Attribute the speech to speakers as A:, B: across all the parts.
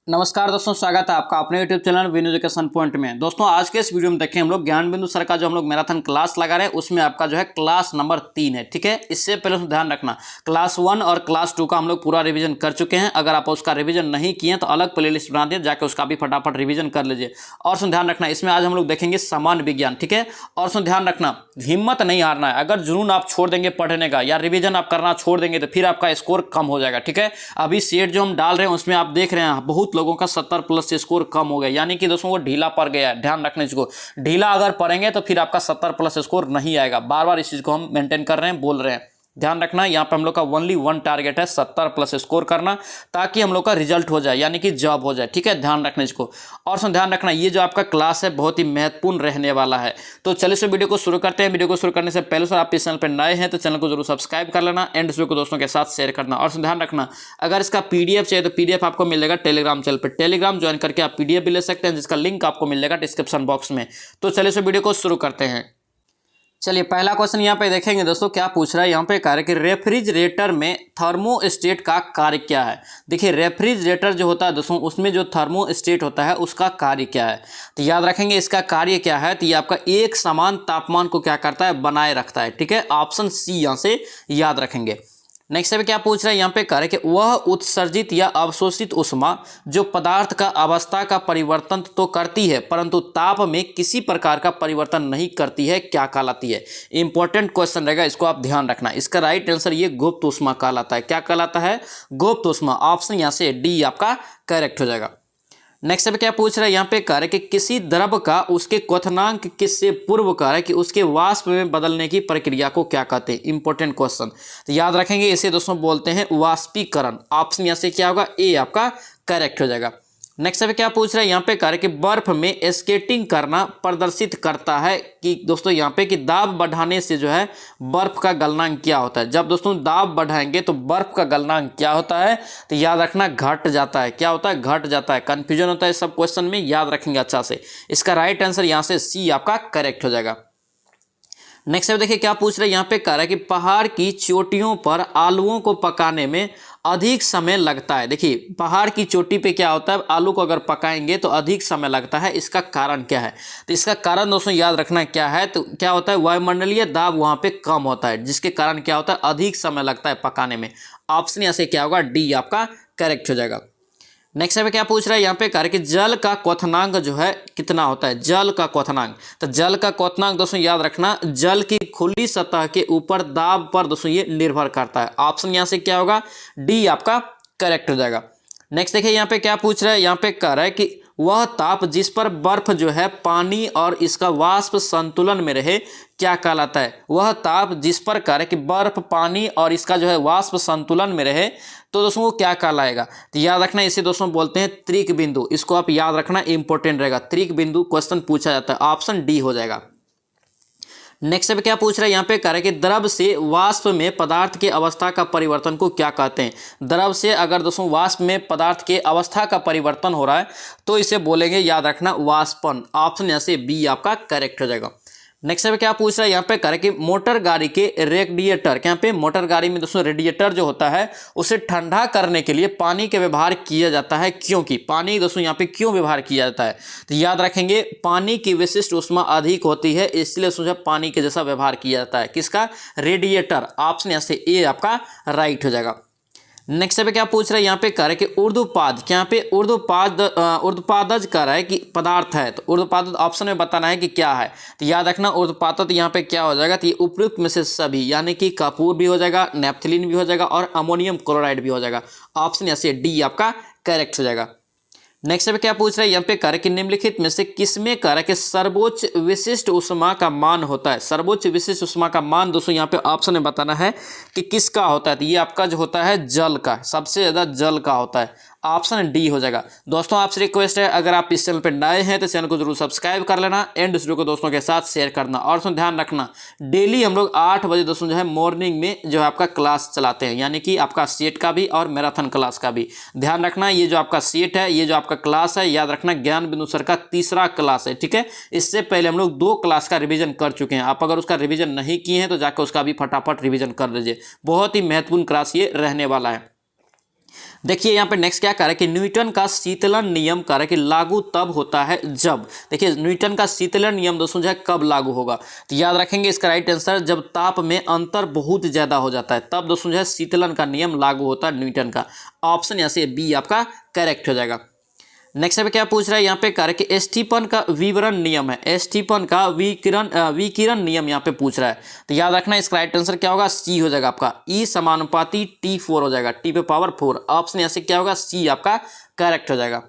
A: नमस्कार दोस्तों, स्वागत है आपका अपने YouTube channel win education point में। दोस्तों आज के इस वीडियो में देखें हम लोग ज्ञान बिंदु सर का जो हम लोग मैराथन क्लास लगा रहे हैं उसमें आपका जो है क्लास नंबर 3 है। ठीक है, इससे पहले उसमें ध्यान रखना क्लास 1 और क्लास 2 का हम लोग पूरा रिवीजन कर चुके हैं। अगर आप उसका रिवीजन नहीं किए तो अलग प्लेलिस्ट बना दिए, जाकर उसका भी फटाफट रिवीजन कर लीजिए। और उसमें ध्यान रखना इसमें आज हम लोग देखेंगे सामान्य विज्ञान। ठीक है, और उसमें ध्यान रखना हिम्मत नहीं हारना है। अगर जुनून आप छोड़ देंगे पढ़ने का या रिवीजन आप करना छोड़ देंगे तो फिर आपका स्कोर कम हो जाएगा। ठीक है, अभी सेट जो हम डाल रहे हैं उसमें आप देख रहे हैं बहुत लोगों का 70 प्लस से स्कोर कम हो गया, यानी कि दोस्तों वो ढीला पड़ गया है। ध्यान रखना इसको, ढीला अगर पड़ेंगे तो फिर आपका 70 प्लस स्कोर नहीं आएगा। बार बार इस चीज को हम मेंटेन कर रहे हैं, बोल रहे हैं। ध्यान रखना यहाँ पे हम लोग का ओनली वन टारगेट है 70 प्लस स्कोर करना, ताकि हम लोग का रिजल्ट हो जाए, यानी कि जॉब हो जाए। ठीक है, ध्यान रखना इसको। और सुन ध्यान रखना ये जो आपका क्लास है बहुत ही महत्वपूर्ण रहने वाला है। तो चलिए से वीडियो को शुरू करते हैं। वीडियो को शुरू करने से पहले सर आप इस चैनल पर नए हैं तो चैनल को जरूर सब्सक्राइब कर लेना एंड इस वीडियो को दोस्तों के साथ शेयर करना। और ध्यान रखना अगर इसका पीडीएफ चाहिए तो पीडीएफ आपको मिल जाएगा टेलीग्राम चैनल पर। टेलीग्राम ज्वाइन करके आप पीडीएफ भी ले सकते हैं, जिसका लिंक आपको मिल जाएगा डिस्क्रिप्शन बॉक्स में। तो चलिए से वीडियो को शुरू करते हैं। चलिए पहला क्वेश्चन यहाँ पे देखेंगे दोस्तों, क्या पूछ रहा है यहाँ पे कार्य कि रेफ्रिजरेटर में थर्मोस्टेट का कार्य क्या है। देखिए रेफ्रिजरेटर जो होता है दोस्तों उसमें जो थर्मोस्टेट होता है उसका कार्य क्या है। तो याद रखेंगे इसका कार्य क्या है। तो ये आपका एक समान तापमान को क्या करता है, बनाए रखता है। ठीक है, ऑप्शन सी यहाँ से याद रखेंगे। नेक्स्ट पे क्या पूछ रहा है यहाँ पे कार्य कि वह उत्सर्जित या अवशोषित ऊष्मा जो पदार्थ का अवस्था का परिवर्तन तो करती है परंतु ताप में किसी प्रकार का परिवर्तन नहीं करती है, क्या कहलाती है। इंपॉर्टेंट क्वेश्चन रहेगा, इसको आप ध्यान रखना। इसका राइट आंसर ये गुप्त ऊष्मा कहलाता है। क्या कहलाता है, गुप्त ऊष्मा। ऑप्शन यहाँ से डी आपका करेक्ट हो जाएगा। नेक्स्ट पे क्या पूछ रहा है यहाँ पे कार्य कि किसी द्रव का उसके क्वथनांक किससे पूर्व कार्य कि उसके वाष्प में बदलने की प्रक्रिया को क्या कहते हैं। इंपॉर्टेंट क्वेश्चन, तो याद रखेंगे इसे दोस्तों बोलते हैं वाष्पीकरण। ऑप्शन यहाँ से क्या होगा, ए आपका करेक्ट हो जाएगा। नेक्स्ट पे क्या पूछ रहा है यहाँ पे कार्य कि बर्फ में स्केटिंग करना प्रदर्शित करता है कि दोस्तों यहाँ पे कि दाब बढ़ाने से जो है बर्फ का गलनांक क्या होता है। जब दोस्तों दाब बढ़ाएंगे तो बर्फ का गलनांक क्या होता है, तो याद रखना घट जाता है। क्या होता है, घट जाता है। कंफ्यूजन होता है सब क्वेश्चन में, याद रखेंगे अच्छा से। इसका राइट आंसर यहाँ से सी आपका करेक्ट हो जाएगा। नेक्स्ट देखिए क्या पूछ रहे हैं यहाँ पे कह रहा है कि पहाड़ की चोटियों पर आलूओं को पकाने में अधिक समय लगता है। देखिए पहाड़ की चोटी पे क्या होता है, आलू को अगर पकाएंगे तो अधिक समय लगता है। इसका कारण क्या है, तो इसका कारण दोस्तों याद रखना क्या है। तो क्या होता है, वायुमंडलीय दाब वहां पे कम होता है, जिसके कारण क्या होता है, अधिक समय लगता है पकाने में। ऑप्शन यहाँ से क्या होगा, डी आपका करेक्ट हो जाएगा। नेक्स्ट पे क्या पूछ रहा है यहाँ पे कार्य कि जल का क्वथनांक जो है कितना होता है, जल का क्वथनांक। तो जल का क्वथनांक दोस्तों याद रखना जल की खुली सतह के ऊपर दाब पर दोस्तों ये निर्भर करता है। ऑप्शन यहाँ से क्या होगा, डी आपका करेक्ट हो जाएगा। नेक्स्ट देखिए यहाँ पे क्या पूछ रहा है, यहाँ पे कह रहा है कि वह ताप जिस पर बर्फ जो है पानी और इसका वाष्प संतुलन में रहे क्या कहलाता है। वह ताप जिस पर कह रहा है कि बर्फ पानी और इसका जो है वाष्प संतुलन में रहे तो दोस्तों वो क्या कहलाएगा। तो याद रखना इसे दोस्तों बोलते हैं त्रिक बिंदु। इसको आप याद रखना, इंपॉर्टेंट रहेगा। त्रिक बिंदु क्वेश्चन पूछा जाता है, ऑप्शन डी हो जाएगा। नेक्स्ट पे क्या पूछ रहा है यहाँ पे कह रहा है कि द्रव से वाष्प में पदार्थ के अवस्था का परिवर्तन को क्या कहते हैं। द्रव से अगर दोस्तों वाष्प में पदार्थ के अवस्था का परिवर्तन हो रहा है तो इसे बोलेंगे, याद रखना, वाष्पन। ऑप्शन यहाँ से बी आपका करेक्ट हो जाएगा। नेक्स्ट पे क्या पूछ रहा है यहाँ पे कह रहा है कि मोटर गाड़ी के रेडिएटर, यहाँ पे मोटर गाड़ी में दोस्तों रेडिएटर जो होता है उसे ठंडा करने के लिए पानी के व्यवहार किया जाता है, क्योंकि पानी दोस्तों यहाँ पे क्यों व्यवहार किया जाता है। तो याद रखेंगे पानी की विशिष्ट ऊष्मा अधिक होती है, इसलिए उसमें पानी के जैसा व्यवहार किया जाता है। किसका, रेडिएटर। ऑप्शन यहाँ से ए आपका राइट हो जाएगा। नेक्स्ट पे क्या पूछ रहा है यहाँ पे कह रहा है कि ऊर्ध्वपाद, यहाँ पे ऊर्ध्वपादज कह रहा है कि पदार्थ है। तो ऊर्ध्वपाद ऑप्शन में बताना है कि क्या है। तो याद रखना ऊर्ध्वपाद यहाँ पे क्या हो जाएगा, तो ये उपयुक्त में से सभी, यानी कि कपूर भी हो जाएगा, नेफ्थलीन भी हो जाएगा और अमोनियम क्लोराइड भी हो जाएगा। ऑप्शन यहाँ से डी आपका करेक्ट हो जाएगा। नेक्स्ट पे क्या पूछ रहा है यहाँ पे कह रहा है कि निम्नलिखित में से किसमें कह रहा है कि सर्वोच्च विशिष्ट ऊष्मा का मान होता है। सर्वोच्च विशिष्ट ऊष्मा का मान दोस्तों यहाँ पे ऑप्शन में बताना है कि किसका होता है। तो ये आपका जो होता है जल का, सबसे ज्यादा जल का होता है। ऑप्शन डी हो जाएगा। दोस्तों आपसे रिक्वेस्ट है अगर आप इस चैनल पर नए हैं तो चैनल को जरूर सब्सक्राइब कर लेना एंड इस वीडियो को दोस्तों के साथ शेयर करना। और उसमें ध्यान रखना डेली हम लोग 8 बजे दोस्तों जो है मॉर्निंग में जो है आपका क्लास चलाते हैं, यानी कि आपका सेट का भी और मैराथन क्लास का भी। ध्यान रखना ये जो आपका सेट है, ये जो आपका क्लास है, याद रखना ज्ञान बिंदु सर का तीसरा क्लास है। ठीक है, इससे पहले हम लोग 2 क्लास का रिवीजन कर चुके हैं। आप अगर उसका रिवीजन नहीं किए हैं तो जाकर उसका भी फटाफट रिवीजन कर लीजिए। बहुत ही महत्वपूर्ण क्लास ये रहने वाला है। देखिए यहाँ पे नेक्स्ट क्या कह रहा है कि न्यूटन का शीतलन नियम कह रहा है कि लागू तब होता है जब, देखिए न्यूटन का शीतलन नियम दोस्तों जो है कब लागू होगा, तो याद रखेंगे इसका राइट आंसर जब ताप में अंतर बहुत ज़्यादा हो जाता है तब दोस्तों जो है शीतलन का नियम लागू होता है न्यूटन का। ऑप्शन यहाँ से बी आपका करेक्ट हो जाएगा। नेक्स्ट पे क्या पूछ रहा है यहाँ पे कह रहा है कि स्टीफन का विवरण नियम है, स्टीफन का विकिरण नियम यहाँ पे पूछ रहा है, तो याद रखना इसका राइट आंसर क्या होगा, सी हो जाएगा आपका, ई समानुपाती T4 हो जाएगा, टी पे पावर 4। ऑप्शन यहाँ से क्या होगा, सी आपका करेक्ट हो जाएगा।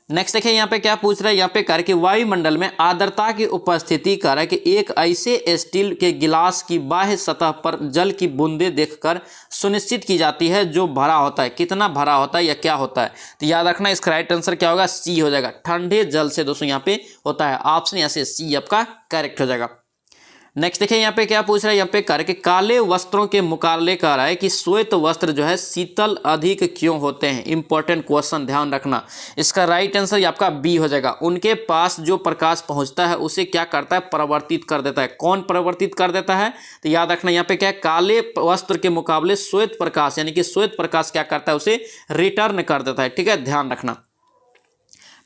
A: नेक्स्ट देखिए यहाँ पे क्या पूछ रहा है, यहाँ पे कह रहा है कि वायुमंडल में आर्द्रता की उपस्थिति कह रहा है कि एक ऐसे स्टील के गिलास की बाह्य सतह पर जल की बूंदें देखकर सुनिश्चित की जाती है जो भरा होता है, कितना भरा होता है या क्या होता है, तो याद रखना इसका राइट आंसर क्या होगा, सी हो जाएगा, ठंडे जल से दोस्तों यहाँ पे होता है। ऑप्शन यहाँ से सी आपका करेक्ट हो जाएगा। नेक्स्ट देखिए यहाँ पे क्या पूछ रहा है, यहाँ पे कह रहा है कि काले वस्त्रों के मुकाबले कह रहा है कि श्वेत वस्त्र जो है शीतल अधिक क्यों होते हैं। इंपॉर्टेंट क्वेश्चन, ध्यान रखना। इसका राइट आंसर आपका बी हो जाएगा, उनके पास जो प्रकाश पहुंचता है उसे क्या करता है, परिवर्तित कर देता है। कौन परिवर्तित कर देता है, तो याद रखना यहाँ पे क्या है, काले वस्त्र के मुकाबले श्वेत प्रकाश, यानी कि श्वेत प्रकाश क्या करता है, उसे रिटर्न कर देता है। ठीक है, ध्यान रखना।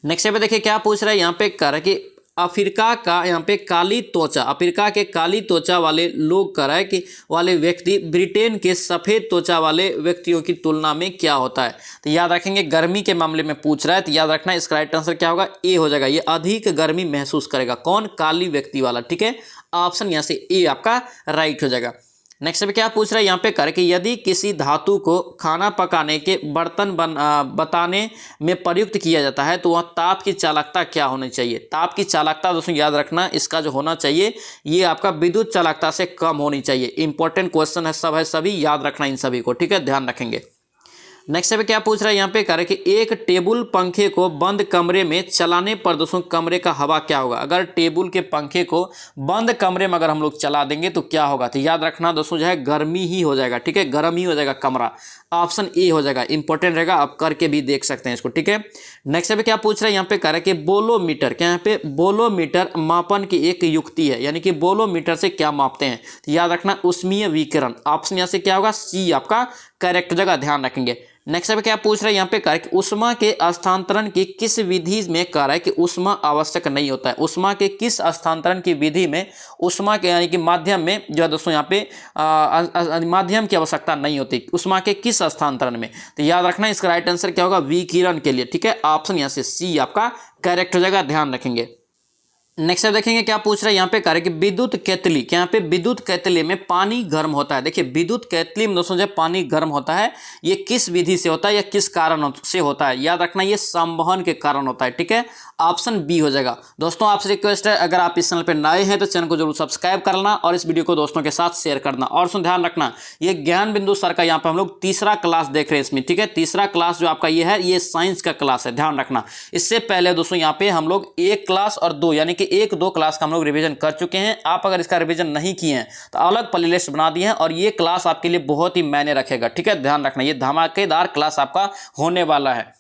A: नेक्स्ट पे देखिए क्या पूछ रहा है, यहाँ पे कह रहा है कि अफ्रीका का यहाँ पे काली त्वचा, अफ्रीका के काली त्वचा वाले लोग कह रहा है कि वाले व्यक्ति ब्रिटेन के सफ़ेद त्वचा वाले व्यक्तियों की तुलना में क्या होता है, तो याद रखेंगे गर्मी के मामले में पूछ रहा है, तो याद रखना इसका राइट आंसर क्या होगा, ए हो जाएगा, ये अधिक गर्मी महसूस करेगा। कौन, काली व्यक्ति वाला। ठीक है, ऑप्शन यहाँ से ए आपका राइट हो जाएगा। नेक्स्ट पे क्या पूछ रहा है, यहाँ पे कर कि यदि किसी धातु को खाना पकाने के बर्तन बताने में प्रयुक्त किया जाता है तो वह ताप की चालकता क्या होनी चाहिए। ताप की चालकता दोस्तों याद रखना इसका जो होना चाहिए ये आपका विद्युत चालकता से कम होनी चाहिए। इंपॉर्टेंट क्वेश्चन है, सब है सभी, याद रखना इन सभी को। ठीक है, ध्यान रखेंगे। नेक्स्ट पे क्या पूछ रहा है, यहाँ पे कह रहा है कि एक टेबल पंखे को बंद कमरे में चलाने पर दोस्तों कमरे का हवा क्या होगा। अगर टेबल के पंखे को बंद कमरे में अगर हम लोग चला देंगे तो क्या होगा, तो याद रखना दोस्तों जो है गर्मी ही हो जाएगा। ठीक है, गर्म ही हो जाएगा कमरा। ऑप्शन ए हो जाएगा, इंपॉर्टेंट रहेगा, आप करके भी देख सकते हैं इसको। ठीक है, नेक्स्ट पे क्या पूछ रहा है, यहाँ पे कह रहा है कि बोलोमीटर, क्या यहाँ पे बोलोमीटर मापन की एक युक्ति है, यानी कि बोलोमीटर से क्या मापते हैं, तो याद रखना ऊष्मीय विकिरण। ऑप्शन यहाँ से क्या होगा, सी आपका करेक्ट जगह, ध्यान रखेंगे। नेक्स्ट पे क्या पूछ रहा है, यहाँ पे कह रहा है कि ऊष्मा के हस्तांतरण की किस विधि में कह रहा है कि ऊष्मा आवश्यक नहीं होता है। ऊष्मा के किस हस्तांतरण की विधि में ऊष्मा के यानी कि माध्यम में जो है दोस्तों यहाँ पे माध्यम की आवश्यकता नहीं होती, ऊष्मा के किस हस्तांतरण में, तो याद रखना इसका राइट आंसर क्या होगा, विकिरण के लिए। ठीक है, ऑप्शन यहाँ से सी आपका करेक्ट हो जाएगा, ध्यान रखेंगे। नेक्स्ट देखेंगे क्या पूछ रहा है, यहाँ पे कह रहे कि विद्युत केतली, क्या यहाँ पे विद्युत केतली में पानी गर्म होता है। देखिए विद्युत केतली में दोस्तों जब पानी गर्म होता है ये किस विधि से होता है या किस कारण से होता है, याद रखना ये संवहन के कारण होता है। ठीक है, ऑप्शन बी हो जाएगा। दोस्तों आपसे रिक्वेस्ट है अगर आप इस चैनल पर नए हैं तो चैनल को जरूर सब्सक्राइब करना और इस वीडियो को दोस्तों के साथ शेयर करना। और सुन ध्यान रखना ये ज्ञान बिंदु सर का यहाँ पे हम लोग तीसरा क्लास देख रहे हैं इसमें। ठीक है, तीसरा क्लास जो आपका ये है ये साइंस का क्लास है, ध्यान रखना। इससे पहले दोस्तों यहाँ पे हम लोग एक क्लास और दो यानी कि एक दो क्लास का हम लोग रिवीजन कर चुके हैं। आप अगर इसका रिवीजन नहीं किए हैं तो अलग प्लेलिस्ट बना दिए हैं और ये क्लास आपके लिए बहुत ही मायने रखेगा। ठीक है, ध्यान रखना ये धमाकेदार क्लास आपका होने वाला है।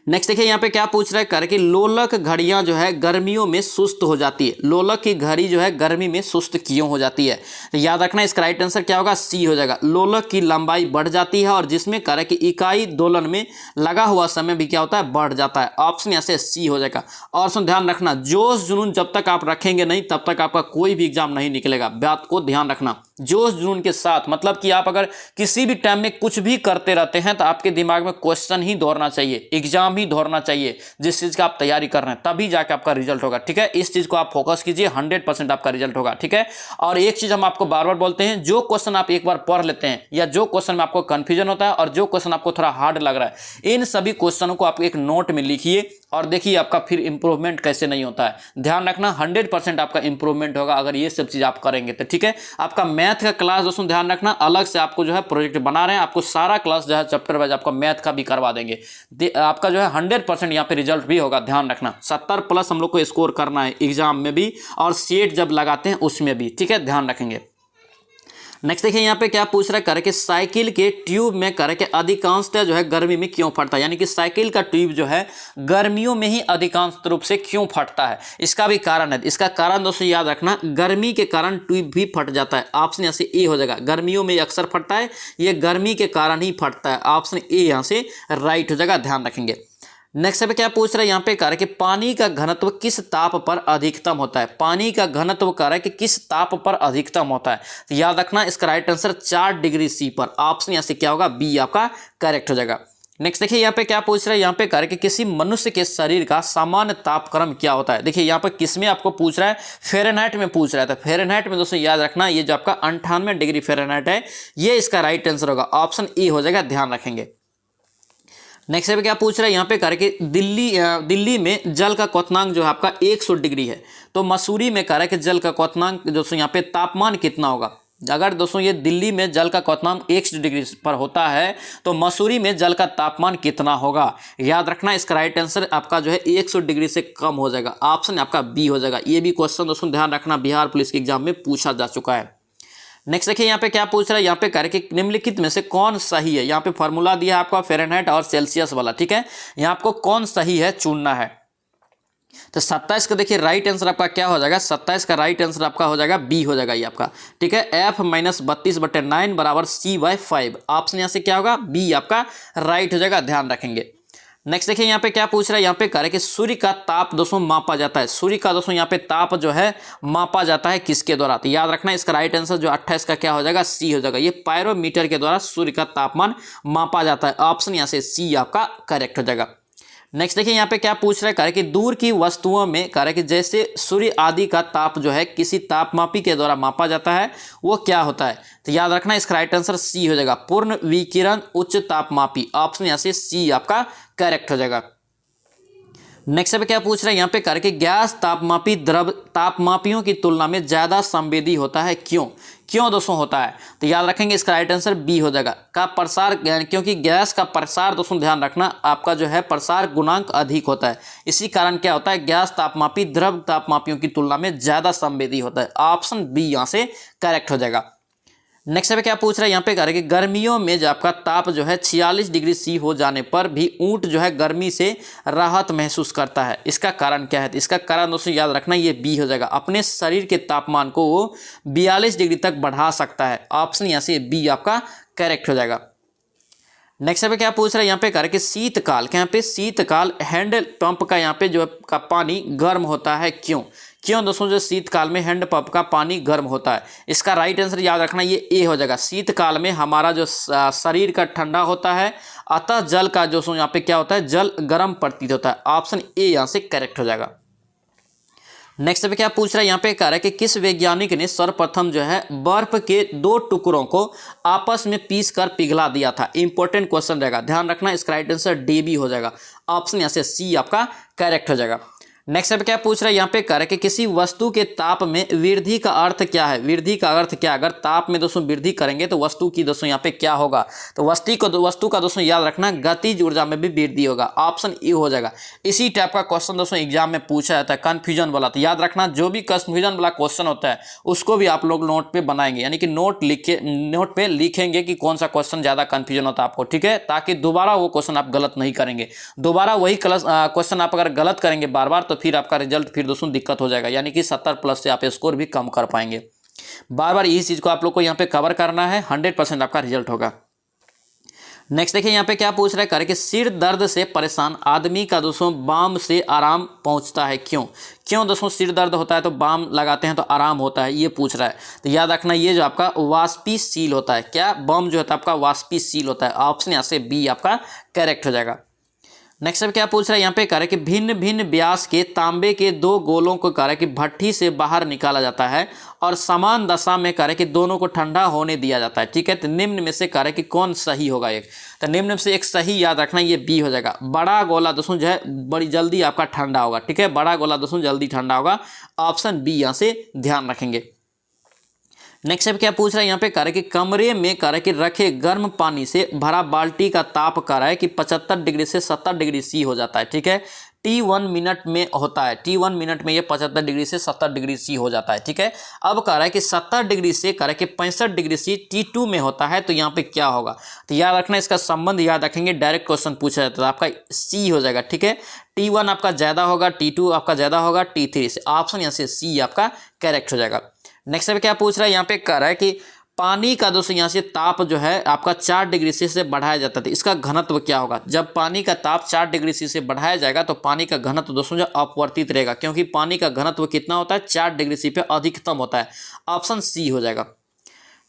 A: नेक्स्ट देखिए यहाँ पे क्या पूछ रहा है, कर कि लोलक घड़ियां जो है गर्मियों में सुस्त हो जाती है। लोलक की घड़ी जो है गर्मी में सुस्त क्यों हो जाती है, तो याद रखना इसका राइट आंसर क्या होगा, सी हो जाएगा। लोलक की लंबाई बढ़ जाती है और जिसमें कह रहा है कि इकाई दोलन में लगा हुआ समय भी क्या होता है, बढ़ जाता है। ऑप्शन यहाँ से सी हो जाएगा। और सुन ध्यान रखना जोश जुनून जब तक आप रखेंगे नहीं तब तक आपका कोई भी एग्जाम नहीं निकलेगा, बात को ध्यान रखना। जोश जुनून के साथ मतलब कि आप अगर किसी भी टाइम में कुछ भी करते रहते हैं तो आपके दिमाग में क्वेश्चन ही दौड़ना चाहिए, एग्जाम ही दौड़ना चाहिए। जिस चीज़ का आप तैयारी कर रहे हैं तभी जाके आपका रिजल्ट होगा। ठीक है, इस चीज़ को आप फोकस कीजिए, 100% आपका रिजल्ट होगा। ठीक है, और एक चीज़ हम आपको बार बार बोलते हैं, जो क्वेश्चन आप एक बार पढ़ लेते हैं या जो क्वेश्चन में आपको कंफ्यूजन होता है और जो क्वेश्चन आपको थोड़ा हार्ड लग रहा है, इन सभी क्वेश्चनों को आप एक नोट में लिखिए और देखिए आपका फिर इंप्रूवमेंट कैसे नहीं होता है। ध्यान रखना 100% आपका इंप्रूवमेंट होगा अगर ये सब चीज़ आप करेंगे तो। ठीक है, आपका मैथ का क्लास दोस्तों ध्यान रखना अलग से आपको जो है प्रोजेक्ट बना रहे हैं, आपको सारा क्लास जो है चैप्टर वाइज आपका मैथ का भी करवा देंगे। आपका जो है 100% यहाँ पे रिजल्ट भी होगा। ध्यान रखना 70+ हम लोग को स्कोर करना है एग्जाम में भी और सेट जब लगाते हैं उसमें भी। ठीक है, ध्यान रखेंगे। नेक्स्ट देखिए यहाँ पे क्या पूछ रहा है करे कि साइकिल के ट्यूब में करे कि अधिकांशतः जो है गर्मी में क्यों फटता है, यानी कि साइकिल का ट्यूब जो है गर्मियों में ही अधिकांश रूप से क्यों फटता है। इसका भी कारण है, इसका कारण दोस्तों याद रखना, गर्मी के कारण ट्यूब भी फट जाता है। ऑप्शन यहाँ से ए हो जाएगा, गर्मियों में अक्सर फटता है, ये गर्मी के कारण ही फटता है। ऑप्शन ए यहाँ से राइट हो जाएगा, ध्यान रखेंगे। नेक्स्ट पे क्या पूछ रहा है यहाँ पे कह रहा है कि पानी का घनत्व किस ताप पर अधिकतम होता है। पानी का घनत्व कह रहा है कि किस ताप पर अधिकतम होता है, तो याद रखना इसका राइट आंसर 4 डिग्री सी पर। ऑप्शन यहाँ से क्या होगा, बी आपका करेक्ट हो जाएगा। नेक्स्ट देखिए यहाँ पे क्या पूछ रहा है, यहाँ पे कह रहा है कि किसी मनुष्य के शरीर का सामान्य तापक्रम क्या होता है। देखिए यहाँ पर किस में आपको पूछ रहा है, फ़ारेनहाइट में पूछ रहा है। तो फ़ारेनहाइट में दोस्तों याद रखना ये जो आपका 98 डिग्री फ़ारेनहाइट है, ये इसका राइट आंसर होगा। ऑप्शन ए हो जाएगा, ध्यान रखेंगे। नेक्स्ट पे क्या पूछ रहा है यहाँ पे कह रहा है कि दिल्ली में जल का क्वथनांक जो है आपका 100 डिग्री है, तो मसूरी में कह रहा है कि जल का क्वथनांक दोस्तों यहाँ पे तापमान कितना होगा। अगर दोस्तों ये दिल्ली में जल का क्वथनांक 100 डिग्री पर होता है तो मसूरी में जल का तापमान कितना होगा। याद रखना इसका राइट आंसर आपका जो है 100 डिग्री से कम हो जाएगा। ऑप्शन आपका बी हो जाएगा। ये भी क्वेश्चन दोस्तों ध्यान रखना बिहार पुलिस के एग्जाम में पूछा जा चुका है। नेक्स्ट देखिए यहाँ पे क्या पूछ रहा है, यहाँ पे कह रहे कि निम्नलिखित में से कौन सही है। यहाँ पे फॉर्मूला दिया है आपका फ़ारेनहाइट और सेल्सियस वाला, ठीक है। यहाँ आपको कौन सही है चुनना है। तो 27 का देखिए राइट आंसर आपका क्या हो जाएगा, 27 का राइट आंसर आपका हो जाएगा बी हो जाएगा ये आपका, ठीक है। f - 32/9 बराबर c/5। ऑप्शन यहाँ से क्या होगा, बी आपका राइट हो जाएगा, ध्यान रखेंगे। नेक्स्ट देखिए यहाँ पे क्या पूछ रहा है, यहाँ पे कह रहे कि सूर्य का ताप दोस्तों मापा जाता है। सूर्य का दोस्तों यहाँ पे ताप जो है मापा जाता है किसके द्वारा। तो याद रखना इसका राइट आंसर जो 28 का क्या हो जाएगा, सी हो जाएगा। ये पायरोमीटर के द्वारा सूर्य का तापमान मापा जाता है। ऑप्शन यहाँ से सी आपका करेक्ट हो जाएगा। नेक्स्ट देखिए यहाँ पे क्या पूछ रहा है, कह रहे कि दूर की वस्तुओं में कह रहे कि जैसे सूर्य आदि का ताप जो है किसी तापमापी के द्वारा मापा जाता है, वो क्या होता है। तो याद रखना इसका राइट आंसर सी हो जाएगा, पूर्ण विकिरण उच्च तापमापी। ऑप्शन यहाँ से सी आपका करेक्ट हो जाएगा। नेक्स्ट पे क्या पूछ रहा है, यहाँ पे कह रहे कि गैस तापमापी द्रव तापमापियों की तुलना में ज़्यादा संवेदी होता है, क्यों दोस्तों होता है। तो याद रखेंगे इसका राइट आंसर बी हो जाएगा, का प्रसार, क्योंकि गैस का प्रसार दोस्तों ध्यान रखना आपका जो है प्रसार गुणांक अधिक होता है। इसी कारण क्या होता है, गैस तापमापी द्रव तापमापियों की तुलना में ज़्यादा संवेदी होता है। ऑप्शन बी यहाँ से करेक्ट हो जाएगा। नेक्स्ट पे क्या पूछ रहा है, यहाँ पे कह रहे कि गर्मियों में जो आपका ताप जो है 46 डिग्री सी हो जाने पर भी ऊंट जो है गर्मी से राहत महसूस करता है। इसका कारण क्या है। इसका कारण दोस्तों याद रखना ये बी हो जाएगा, अपने शरीर के तापमान को वो 42 डिग्री तक बढ़ा सकता है। ऑप्शन यहाँ से बी आपका करेक्ट हो जाएगा। नेक्स्ट पे क्या पूछ रहा है, यहाँ पे कह रहे कि शीतकाल, यहाँ पे शीतकाल हैंडल पंप का यहाँ पे जो का पानी गर्म होता है, क्यों दोस्तों जो शीतकाल में हैंड पंप का पानी गर्म होता है। इसका राइट आंसर याद रखना ये ए हो जाएगा। शीतकाल में हमारा जो शरीर का ठंडा होता है, अतः जल का जो यहाँ पे क्या होता है, जल गर्म प्रतीत होता है। ऑप्शन ए यहाँ से करेक्ट हो जाएगा। नेक्स्ट पे क्या पूछ रहा है, यहाँ पे कह रहा है कि किस वैज्ञानिक ने सर्वप्रथम जो है बर्फ के 2 टुकड़ों को आपस में पीस कर पिघला दिया था। इंपॉर्टेंट क्वेश्चन रहेगा, ध्यान रखना इसका राइट आंसर डी भी हो जाएगा। ऑप्शन यहाँ से सी आपका करेक्ट हो जाएगा। नेक्स्ट पे क्या पूछ रहा है, यहाँ पे कह रहा है कि किसी वस्तु के ताप में वृद्धि का अर्थ क्या है। वृद्धि का अर्थ क्या, अगर ताप में दोस्तों वृद्धि करेंगे तो वस्तु की दोस्तों यहाँ पे क्या होगा। तो वस्तु का दोस्तों याद रखना गतिज ऊर्जा में भी वृद्धि होगा। ऑप्शन ए हो जाएगा। इसी टाइप का क्वेश्चन दोस्तों एग्जाम में पूछा जाता है, कन्फ्यूजन वाला। तो याद रखना जो भी कन्फ्यूजन वाला क्वेश्चन होता है उसको भी आप लोग नोट पे बनाएंगे, यानी कि नोट पे लिखेंगे कि कौन सा क्वेश्चन ज़्यादा कन्फ्यूजन होता है आपको, ठीक है, ताकि दोबारा वो क्वेश्चन आप गलत नहीं करेंगे। दोबारा वही क्वेश्चन आप अगर गलत करेंगे बार बार तो फिर आपका रिजल्ट फिर दोस्तों दिक्कत हो जाएगा, यानी कि 70+ से आप स्कोर भी कम कर पाएंगे। बार बार यही चीज को आप लोग को यहाँ पे कवर करना है, 100% आपका रिजल्ट होगा। नेक्स्ट देखिए यहाँ पे क्या पूछ रहा है, कह रहे कि सिर दर्द से परेशान आदमी का दोस्तों बाम से आराम पहुंचता है, क्यों दोस्तों सिर दर्द होता है तो बाम लगाते हैं तो आराम होता है, ये पूछ रहा है। तो याद रखना ये जो आपका वाष्पशील होता है, क्या बम जो होता है आपका वाष्पशील होता है। ऑप्शन यहाँ से बी आपका करेक्ट हो जाएगा। नेक्स्ट अब क्या पूछ रहा है, यहाँ पे कह रहा है कि भिन्न भिन्न व्यास के तांबे के 2 गोलों को कह रहा है कि भट्ठी से बाहर निकाला जाता है और समान दशा में कह रहा है कि दोनों को ठंडा होने दिया जाता है, ठीक है। तो निम्न में से कह रहा है कि कौन सही होगा एक। तो निम्न में से एक सही याद रखना ये बी हो जाएगा। बड़ा गोला दोस्तों जो है बड़ी जल्दी आपका ठंडा होगा, ठीक है, बड़ा गोला दोस्तों जल्दी ठंडा होगा। ऑप्शन बी यहाँ से ध्यान रखेंगे। नेक्स्ट अब क्या पूछ रहा है, यहाँ पे कह रहा है कि कमरे में कह रहा है कि रखे गर्म पानी से भरा बाल्टी का ताप कह रहा है कि 75 डिग्री से 70 डिग्री सी हो जाता है, ठीक है। T1 मिनट में होता है। T1 मिनट में ये 75 डिग्री से 70 डिग्री सी हो जाता है, ठीक है। अब कह रहा है कि 70 डिग्री से कह रहा है कि 65 डिग्री सी T2 में होता है, तो यहाँ पे क्या होगा, तो याद रखना, इसका संबंध याद रखेंगे, डायरेक्ट क्वेश्चन पूछा जाता है, आपका सी हो जाएगा, ठीक है। T1 आपका ज़्यादा होगा, T2 आपका ज़्यादा होगा T3 से, ऑप्शन यहाँ से सी आपका करेक्ट हो जाएगा। नेक्स्ट पे क्या पूछ रहा है, यहाँ पे कह रहा है कि पानी का दोस्तों यहाँ से ताप जो है आपका 4 डिग्री सी से बढ़ाया जाता है, इसका घनत्व क्या होगा। जब पानी का ताप 4 डिग्री सी से बढ़ाया जाएगा तो पानी का घनत्व दोस्तों जो अपवर्तित रहेगा, क्योंकि पानी का घनत्व कितना होता है, 4 डिग्री सी पे अधिकतम होता है, ऑप्शन सी हो जाएगा।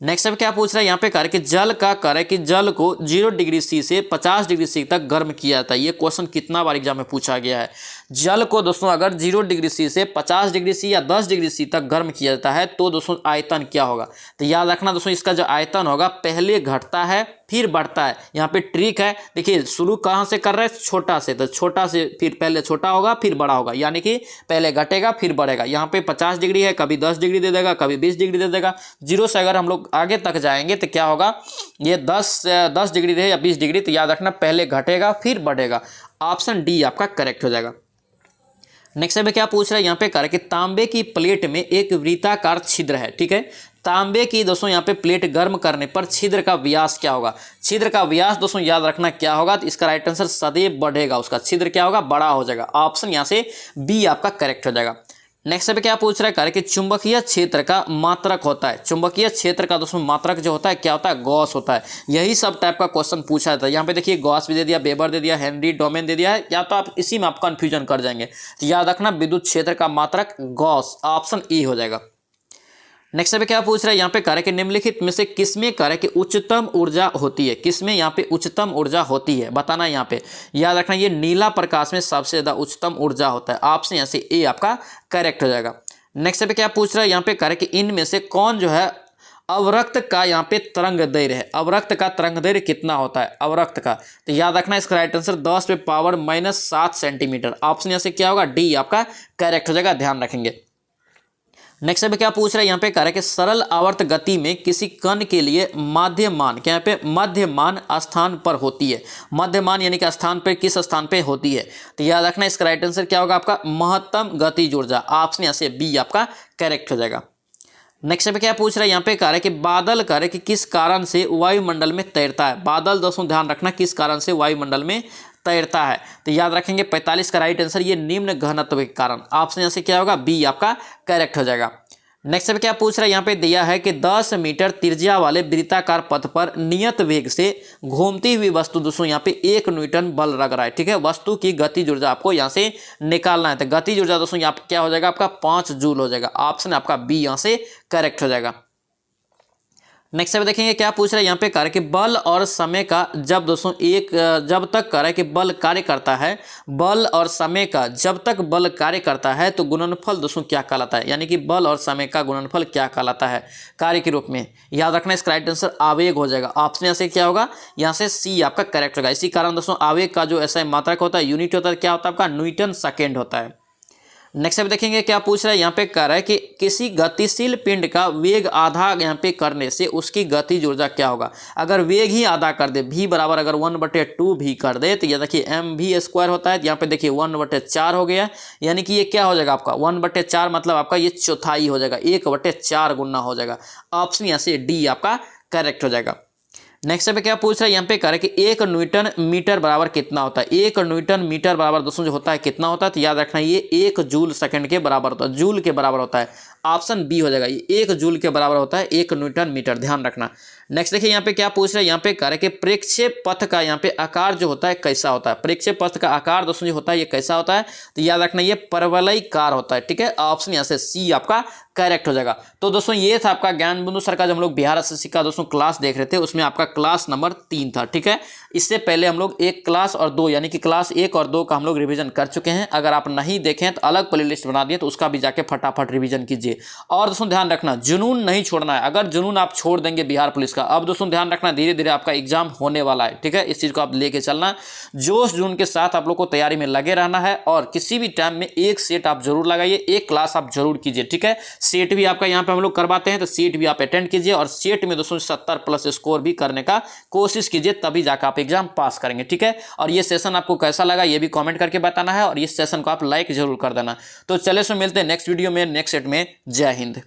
A: नेक्स्ट अब क्या पूछ रहा है, यहाँ पे कह रहा है कि जल का कह रहा है कि जल को 0 डिग्री सी से 50 डिग्री सी तक गर्म किया जाता है। ये क्वेश्चन कितना बार एग्जाम में पूछा गया है। जल को दोस्तों अगर 0 डिग्री सी से 50 डिग्री सी या 10 डिग्री सी तक गर्म किया जाता है तो दोस्तों आयतन क्या होगा। तो याद रखना दोस्तों, इसका जो आयतन होगा पहले घटता है फिर बढ़ता है। यहाँ पे ट्रिक है, देखिए शुरू कहाँ से कर रहे हैं, छोटा से, तो छोटा से फिर पहले छोटा होगा फिर बड़ा होगा, यानी कि पहले घटेगा फिर बढ़ेगा। यहाँ पे 50 डिग्री है, कभी 10 डिग्री दे देगा, कभी 20 डिग्री दे देगा। 0 से अगर हम लोग आगे तक जाएंगे तो क्या होगा, ये 10 डिग्री रहे या 20 डिग्री, तो याद रखना पहले घटेगा फिर बढ़ेगा, ऑप्शन डी आपका करेक्ट हो जाएगा। नेक्स्ट में क्या पूछ रहा है, यहाँ पे कह रहा है कि तांबे की प्लेट में एक वृत्ताकार छिद्र है, ठीक है। तांबे की दोस्तों यहाँ पे प्लेट गर्म करने पर छिद्र का व्यास क्या होगा। छिद्र का व्यास दोस्तों याद रखना क्या होगा, तो इसका राइट आंसर सदैव बढ़ेगा, उसका छिद्र क्या होगा, बड़ा हो जाएगा, ऑप्शन यहाँ से बी आपका करेक्ट हो जाएगा। नेक्स्ट पे क्या पूछ रहा है कि चुंबकीय क्षेत्र का मात्रक होता है। चुंबकीय क्षेत्र का दोस्तों मात्रक जो होता है क्या होता है, गॉस होता है। यही सब टाइप का क्वेश्चन पूछा जाता है। यहाँ पे देखिए गॉस भी दे दिया, वेबर दे दिया, हेनरी, डोमेन दे दिया है, या तो आप इसी में आप कंफ्यूजन कर जाएंगे। तो याद रखना विद्युत क्षेत्र का मात्रक गॉस, ऑप्शन ई हो जाएगा। नेक्स्ट पे क्या पूछ रहा है, यहाँ पे कह रहा है कि निम्नलिखित में से किसमें कह रहा है कि उच्चतम ऊर्जा होती है। किसमें यहाँ पे उच्चतम ऊर्जा होती है, बताना। यहाँ पे याद रखना ये नीला प्रकाश में सबसे ज्यादा उच्चतम ऊर्जा होता है, ऑप्शन यहाँ से ए आपका करेक्ट हो जाएगा। नेक्स्ट पे क्या पूछ रहा है, यहाँ पे कह रहा है कि इनमें से कौन जो है अवरक्त का यहाँ पे तरंग दैर्घ्य है। अवरक्त का तरंग दैर्घ्य कितना होता है अवरक्त का, तो याद रखना इसका राइट आंसर 10⁻⁻7 सेंटीमीटर, ऑप्शन यहाँ से क्या होगा, डी आपका करेक्ट हो जाएगा, ध्यान रखेंगे। नेक्स्ट पे क्या पूछ रहा है, यहाँ पे कह रहा है कि सरल आवर्त गति में किसी कण के लिए माध्यमान, क्या यहाँ पे मध्यमान स्थान पर होती है। मध्यमान यानी कि स्थान पे, किस स्थान पे होती है, तो याद रखना इसका राइट आंसर क्या होगा आपका महत्तम गतिज ऊर्जा, ऑप्शन यहाँ से बी आपका करेक्ट हो जाएगा। नेक्स्ट पे क्या पूछ रहा है, यहाँ पे कह रहा है कि बादल कह रहा है कि किस कारण से वायुमंडल में तैरता है। बादल दोस्तों ध्यान रखना किस कारण से वायुमंडल में तैरता है, तो याद रखेंगे 45 का राइट आंसर ये निम्न घनत्व के कारण, ऑप्शन यहाँ से क्या होगा, बी आपका करेक्ट हो जाएगा। नेक्स्ट पे क्या पूछ रहा है, यहाँ पे दिया है कि 10 मीटर त्रिज्या वाले वृत्ताकार पथ पर नियत वेग से घूमती हुई वस्तु दोस्तों यहाँ पे 1 न्यूटन बल लग रहा है, ठीक है। वस्तु की गतिज ऊर्जा आपको यहाँ से निकालना है, तो गतिज ऊर्जा दोस्तों यहाँ पे क्या हो जाएगा आपका 5 जूल हो जाएगा, ऑप्शन आपका बी यहाँ से करेक्ट हो जाएगा। नेक्स्ट पे देखेंगे क्या पूछ रहा है, यहाँ पे कह रहा है कि बल और समय का जब दोस्तों जब तक कह रहा है कि बल कार्य करता है, बल और समय का जब तक बल कार्य करता है तो गुणनफल दोस्तों क्या कहलाता है, यानी कि बल और समय का गुणनफल क्या कहलाता है कार्य के रूप में। याद रखना इसका राइट आंसर आवेग हो जाएगा, ऑप्शन यहाँ से क्या होगा, यहाँ से सी आपका करेक्ट होगा। इसी कारण दोस्तों आवेग का जो ऐसा मात्रक होता है, यूनिट होता है, क्या होता है आपका न्यूटन सेकेंड होता है। नेक्स्ट पे देखेंगे क्या पूछ रहा है, यहाँ पे कह रहा है कि किसी गतिशील पिंड का वेग आधा यहाँ पे करने से उसकी गतिज ऊर्जा क्या होगा। अगर वेग ही आधा कर दे, v बराबर अगर 1/2 भी कर दे, तो ये देखिए mv² होता है, यहाँ पे देखिए 1/4 हो गया, यानी कि ये क्या हो जाएगा आपका 1/4 मतलब आपका ये चौथाई हो जाएगा, 1/4 गुना हो जाएगा, ऑप्शन यहाँ से डी आपका करेक्ट हो जाएगा। नेक्स्ट पे क्या पूछ रहा है, यहाँ पे कह रहा है कि 1 न्यूटन मीटर बराबर कितना होता है। 1 न्यूटन मीटर बराबर दोस्तों जो होता है कितना होता है, तो याद रखना ये 1 जूल सेकंड के बराबर होता है, जूल के बराबर होता है, ऑप्शन बी हो जाएगा, ये 1 जूल के बराबर होता है 1 न्यूटन मीटर, ध्यान रखना। नेक्स्ट देखिए यहाँ पे क्या पूछ रहा है, यहाँ पे कह रहा है कि प्रेक्षेप पथ का यहाँ पे आकार जो होता है कैसा होता है। प्रेक्षेप पथ का आकार दोस्तों जो होता है ये कैसा होता है, तो याद रखना ये परवलयिकार होता है, ठीक है, ऑप्शन यहाँ से सी आपका करेक्ट हो जाएगा। तो दोस्तों ये था आपका ज्ञान बिंदु सर का जो हम लोग बिहार एसएससी का दोस्तों क्लास देख रहे थे, उसमें आपका क्लास नंबर 3 था, ठीक है। इससे पहले हम लोग 1 क्लास और 2 यानी कि क्लास 1 और 2 का हम लोग रिवीजन कर चुके हैं। अगर आप नहीं देखें तो अलग प्लेलिस्ट बना दिए, तो उसका भी जाके फटाफट रिवीजन कीजिए। कीजिए। और दोस्तों ध्यान रखना, जुनून नहीं छोड़ना है। अगर जुनून आप छोड़ देंगे बिहार पुलिस का, अब दोस्तों ध्यान रखना धीरे धीरे आपका एग्जाम होने वाला है, ठीक है, इस चीज को आप लेके चलना। जोश जुनून के साथ आप लोग को तैयारी में लगे रहना है और किसी भी टाइम में एक सेट आप जरूर लगाइए, एक क्लास आप जरूर कीजिए, ठीक है। सेट भी आपका यहाँ पे हम लोग करवाते हैं, तो सेट भी आप अटेंड कीजिए और सेट में दोस्तों 70+ स्कोर भी करने का कोशिश कीजिए, तभी जाकर आप एग्जाम पास करेंगे, ठीक है। और ये सेशन आपको कैसा लगा ये भी कमेंट करके बताना है और इस सेशन को आप लाइक जरूर कर देना। तो चले सो मिलते हैं नेक्स्ट वीडियो में, नेक्स्ट सेट में। जय हिंद।